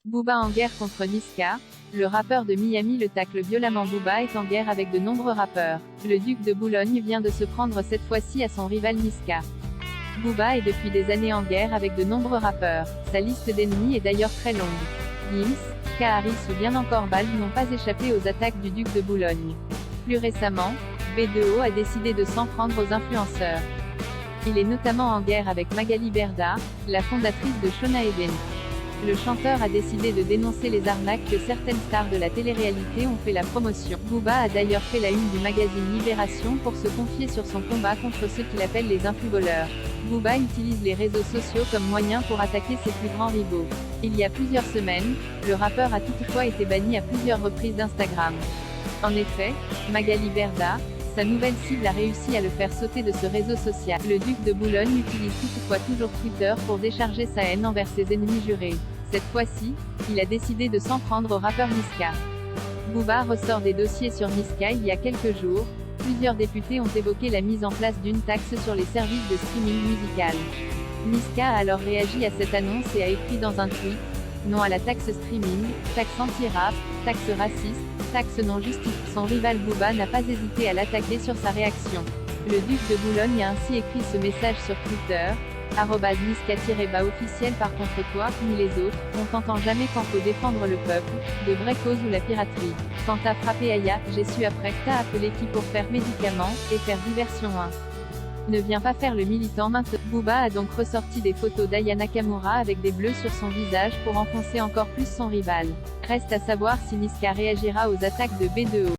Booba en guerre contre Niska. Le rappeur de Miami le tacle violemment. Booba est en guerre avec de nombreux rappeurs. Le duc de Boulogne vient de se prendre cette fois-ci à son rival Niska. Booba est depuis des années en guerre avec de nombreux rappeurs. Sa liste d'ennemis est d'ailleurs très longue. Gims, K-Harris ou bien encore Balv n'ont pas échappé aux attaques du duc de Boulogne. Plus récemment, B2O a décidé de s'en prendre aux influenceurs. Il est notamment en guerre avec Magali Berda, la fondatrice de Shona Event. Le chanteur a décidé de dénoncer les arnaques que certaines stars de la télé-réalité ont fait la promotion. Booba a d'ailleurs fait la une du magazine Libération pour se confier sur son combat contre ceux qu'il appelle les influvoleurs. Booba utilise les réseaux sociaux comme moyen pour attaquer ses plus grands rivaux. Il y a plusieurs semaines, le rappeur a toutefois été banni à plusieurs reprises d'Instagram. En effet, Magali Berda, sa nouvelle cible, a réussi à le faire sauter de ce réseau social. Le duc de Boulogne utilise toutefois toujours Twitter pour décharger sa haine envers ses ennemis jurés. Cette fois-ci, il a décidé de s'en prendre au rappeur Niska. Booba ressort des dossiers sur Niska. Il y a quelques jours, plusieurs députés ont évoqué la mise en place d'une taxe sur les services de streaming musical. Niska a alors réagi à cette annonce et a écrit dans un tweet: non à la taxe streaming, taxe anti-rap, taxe raciste, taxe non justifiée. Son rival Booba n'a pas hésité à l'attaquer sur sa réaction. Le duc de Boulogne a ainsi écrit ce message sur Twitter: @Niska-officiel. Par contre toi, ni les autres, on t'entend jamais quand faut défendre le peuple, de vraies causes ou la piraterie. Quand t'as frappé Aya, j'ai su après, t'as appelé qui pour faire médicaments, et faire diversion 1. Ne viens pas faire le militant maintenant. Booba a donc ressorti des photos d'Aya Nakamura avec des bleus sur son visage pour enfoncer encore plus son rival. Reste à savoir si Niska réagira aux attaques de B2O.